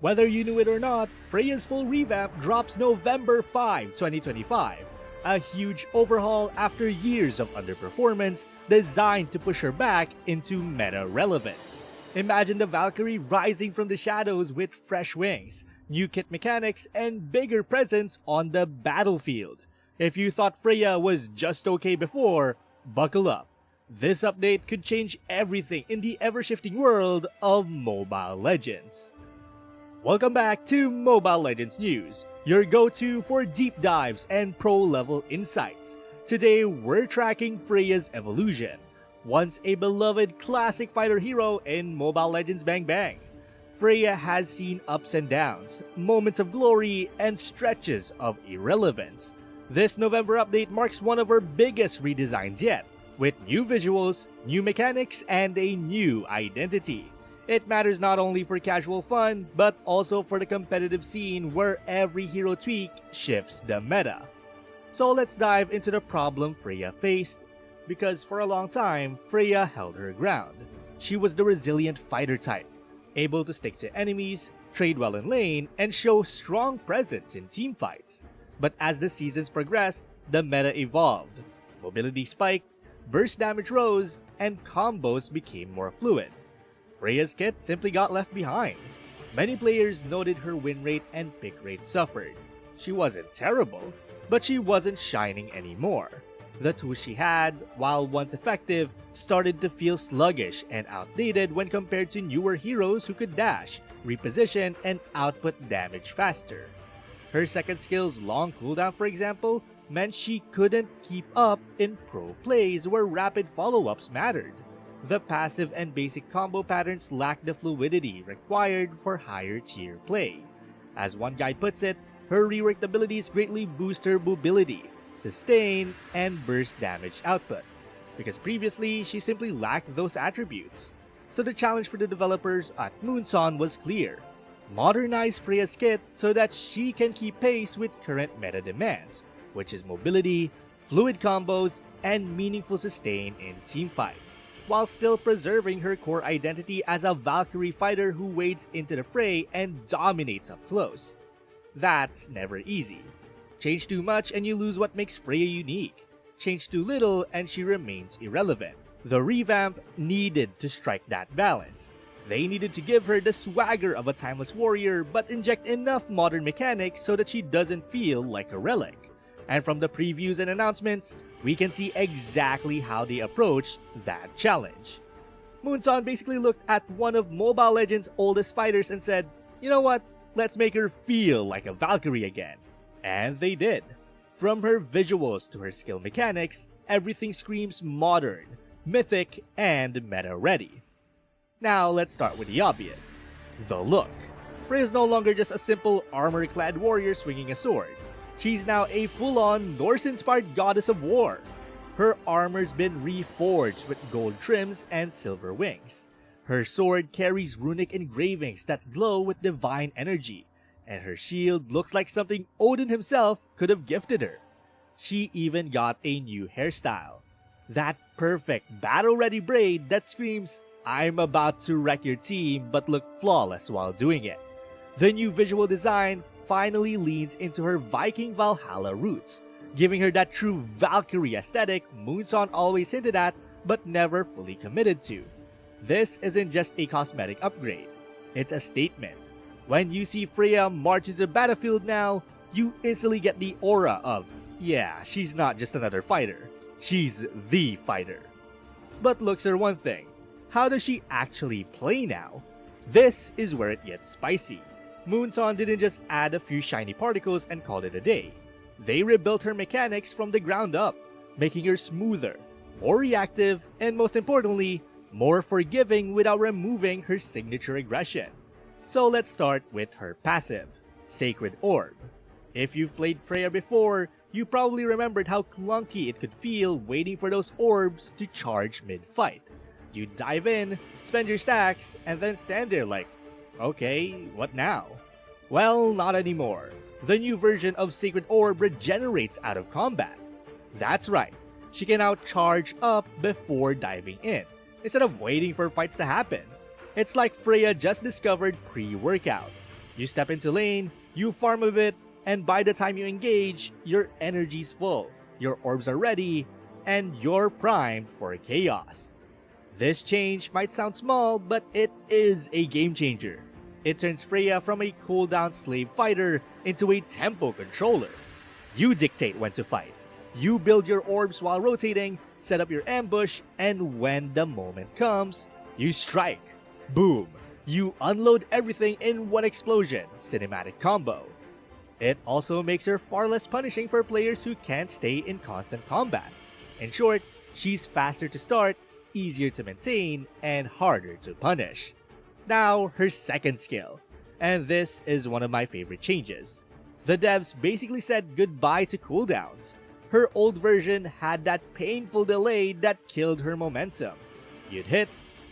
Whether you knew it or not, Freya's full revamp drops November 5, 2025. A huge overhaul after years of underperformance designed to push her back into meta relevance. Imagine the Valkyrie rising from the shadows with fresh wings, new kit mechanics, and bigger presence on the battlefield. If you thought Freya was just okay before, buckle up. This update could change everything in the ever-shifting world of Mobile Legends. Welcome back to Mobile Legends News, your go-to for deep dives and pro-level insights. Today, we're tracking Freya's evolution, once a beloved classic fighter hero in Mobile Legends Bang Bang. Freya has seen ups and downs, moments of glory, and stretches of irrelevance. This November update marks one of her biggest redesigns yet, with new visuals, new mechanics, and a new identity. It matters not only for casual fun, but also for the competitive scene where every hero tweak shifts the meta. So let's dive into the problem Freya faced, because for a long time, Freya held her ground. She was the resilient fighter type, able to stick to enemies, trade well in lane, and show strong presence in teamfights. But as the seasons progressed, the meta evolved. Mobility spiked, burst damage rose, and combos became more fluid. Freya's kit simply got left behind. Many players noted her win rate and pick rate suffered. She wasn't terrible, but she wasn't shining anymore. The tools she had, while once effective, started to feel sluggish and outdated when compared to newer heroes who could dash, reposition, and output damage faster. Her second skill's long cooldown, for example, meant she couldn't keep up in pro plays where rapid follow-ups mattered. The passive and basic combo patterns lacked the fluidity required for higher tier play. As one guide puts it, her reworked abilities greatly boost her mobility, sustain, and burst damage output, because previously she simply lacked those attributes. So the challenge for the developers at Moonson was clear: modernize Freya's kit so that she can keep pace with current meta demands, which is mobility, fluid combos, and meaningful sustain in teamfights, while still preserving her core identity as a Valkyrie fighter who wades into the fray and dominates up close. That's never easy. Change too much and you lose what makes Freya unique. Change too little and she remains irrelevant. The revamp needed to strike that balance. They needed to give her the swagger of a timeless warrior but inject enough modern mechanics so that she doesn't feel like a relic. And from the previews and announcements, we can see exactly how they approached that challenge. Moonson basically looked at one of Mobile Legends' oldest fighters and said, you know what, let's make her feel like a Valkyrie again. And they did. From her visuals to her skill mechanics, everything screams modern, mythic, and meta ready. Now let's start with the obvious: the look. Freya is no longer just a simple armor-clad warrior swinging a sword. She's now a full-on Norse-inspired goddess of war. Her armor's been reforged with gold trims and silver wings. Her sword carries runic engravings that glow with divine energy, and her shield looks like something Odin himself could have gifted her. She even got a new hairstyle. That perfect battle-ready braid that screams, "I'm about to wreck your team but look flawless while doing it." The new visual design finally leans into her Viking Valhalla roots, giving her that true Valkyrie aesthetic Moonson always hinted at but never fully committed to. This isn't just a cosmetic upgrade, it's a statement. When you see Freya march into the battlefield now, you instantly get the aura of, yeah, she's not just another fighter, she's the fighter. But looks are one thing, how does she actually play now? This is where it gets spicy. Moonson didn't just add a few shiny particles and call it a day. They rebuilt her mechanics from the ground up, making her smoother, more reactive, and most importantly, more forgiving without removing her signature aggression. So let's start with her passive, Sacred Orb. If you've played Freya before, you probably remembered how clunky it could feel waiting for those orbs to charge mid-fight. You dive in, spend your stacks, and then stand there like, okay, what now? Well, not anymore. The new version of Sacred Orb regenerates out of combat. That's right, she can now charge up before diving in, instead of waiting for fights to happen. It's like Freya just discovered pre-workout. You step into lane, you farm a bit, and by the time you engage, your energy's full, your orbs are ready, and you're primed for chaos. This change might sound small, but it is a game changer. It turns Freya from a cooldown slave fighter into a tempo controller. You dictate when to fight. You build your orbs while rotating, set up your ambush, and when the moment comes, you strike. Boom! You unload everything in one explosion, cinematic combo. It also makes her far less punishing for players who can't stay in constant combat. In short, she's faster to start, easier to maintain, and harder to punish. Now, her second skill. And this is one of my favorite changes. The devs basically said goodbye to cooldowns. Her old version had that painful delay that killed her momentum. You'd hit,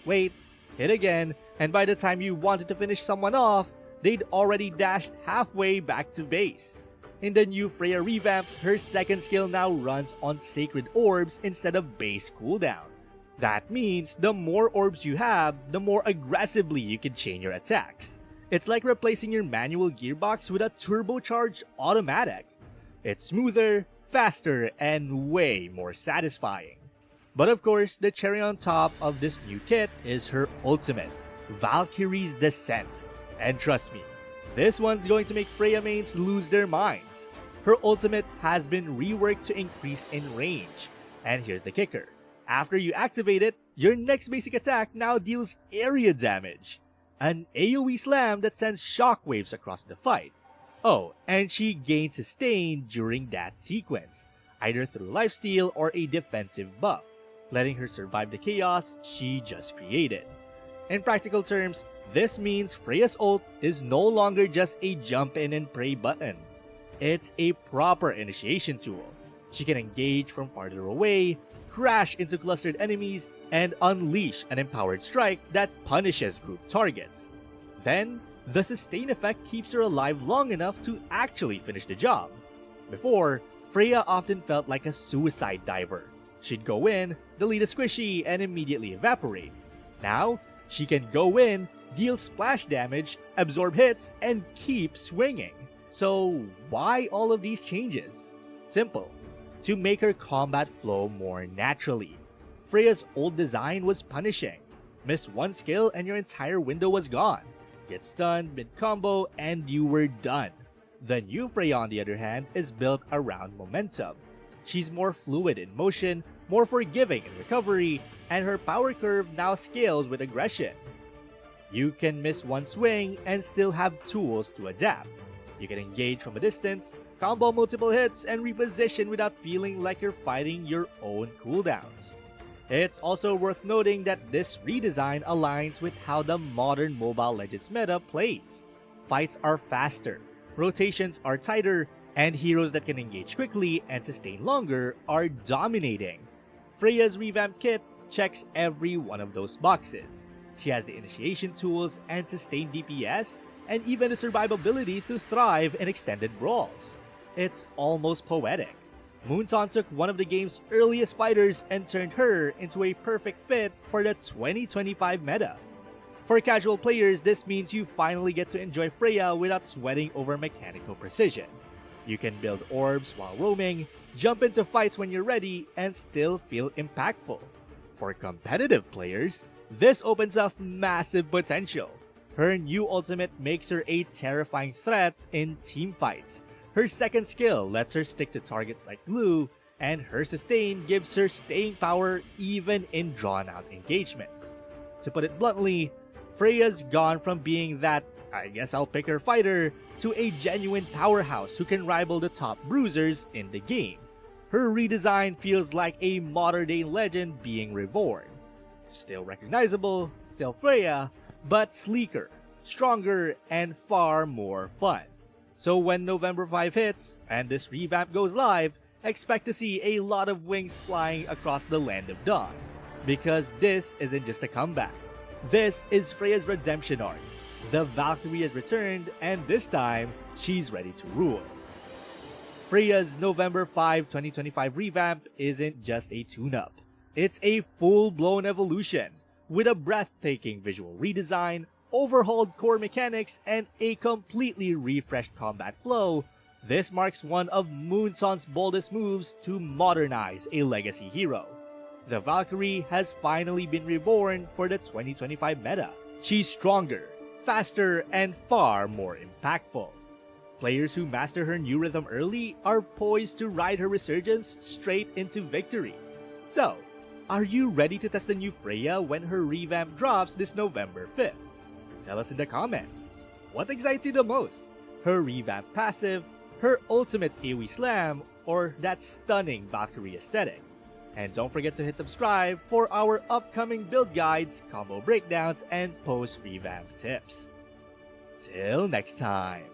wait, hit again, and by the time you wanted to finish someone off, they'd already dashed halfway back to base. In the new Freya Revamp, her second skill now runs on sacred orbs instead of base cooldown. That means the more orbs you have, the more aggressively you can chain your attacks. It's like replacing your manual gearbox with a turbocharged automatic. It's smoother, faster, and way more satisfying. But of course, the cherry on top of this new kit is her ultimate, Valkyrie's Descent. And trust me, this one's going to make Freya mains lose their minds. Her ultimate has been reworked to increase in range. And here's the kicker. After you activate it, your next basic attack now deals area damage. An AoE slam that sends shockwaves across the fight. Oh, and she gains sustain during that sequence, either through lifesteal or a defensive buff, letting her survive the chaos she just created. In practical terms, this means Freya's ult is no longer just a jump in and pray button. It's a proper initiation tool. She can engage from farther away, crash into clustered enemies, and unleash an empowered strike that punishes group targets. Then, the sustain effect keeps her alive long enough to actually finish the job. Before, Freya often felt like a suicide diver. She'd go in, delete a squishy, and immediately evaporate. Now, she can go in, deal splash damage, absorb hits, and keep swinging. So, why all of these changes? Simple. To make her combat flow more naturally. Freya's old design was punishing. Miss one skill and your entire window was gone. Get stunned mid-combo and you were done. The new Freya, on the other hand, is built around momentum. She's more fluid in motion, more forgiving in recovery, and her power curve now scales with aggression. You can miss one swing and still have tools to adapt. You can engage from a distance, combo multiple hits, and reposition without feeling like you're fighting your own cooldowns. It's also worth noting that this redesign aligns with how the modern Mobile Legends meta plays. Fights are faster, rotations are tighter, and heroes that can engage quickly and sustain longer are dominating. Freya's revamped kit checks every one of those boxes. She has the initiation tools and sustained DPS, and even the survivability to thrive in extended brawls. It's almost poetic. Moonton took one of the game's earliest fighters and turned her into a perfect fit for the 2025 meta. For casual players, this means you finally get to enjoy Freya without sweating over mechanical precision. You can build orbs while roaming, jump into fights when you're ready, and still feel impactful. For competitive players, this opens up massive potential. Her new ultimate makes her a terrifying threat in teamfights. Her second skill lets her stick to targets like glue, and her sustain gives her staying power even in drawn-out engagements. To put it bluntly, Freya's gone from being that I guess I'll pick her fighter to a genuine powerhouse who can rival the top bruisers in the game. Her redesign feels like a modern-day legend being reborn. Still recognizable, still Freya, but sleeker, stronger, and far more fun. So when November 5 hits, and this revamp goes live, expect to see a lot of wings flying across the land of dawn. Because this isn't just a comeback. This is Freya's redemption arc. The Valkyrie has returned, and this time, she's ready to rule. Freya's November 5, 2025 revamp isn't just a tune-up. It's a full-blown evolution, with a breathtaking visual redesign, overhauled core mechanics, and a completely refreshed combat flow, this marks one of Moonson's boldest moves to modernize a legacy hero. The Valkyrie has finally been reborn for the 2025 meta. She's stronger, faster, and far more impactful. Players who master her new rhythm early are poised to ride her resurgence straight into victory. So, are you ready to test the new Freya when her revamp drops this November 5th? Tell us in the comments. What excites you the most? Her revamp passive, her ultimate's AoE slam, or that stunning Valkyrie aesthetic? And don't forget to hit subscribe for our upcoming build guides, combo breakdowns, and post-revamp tips. Till next time!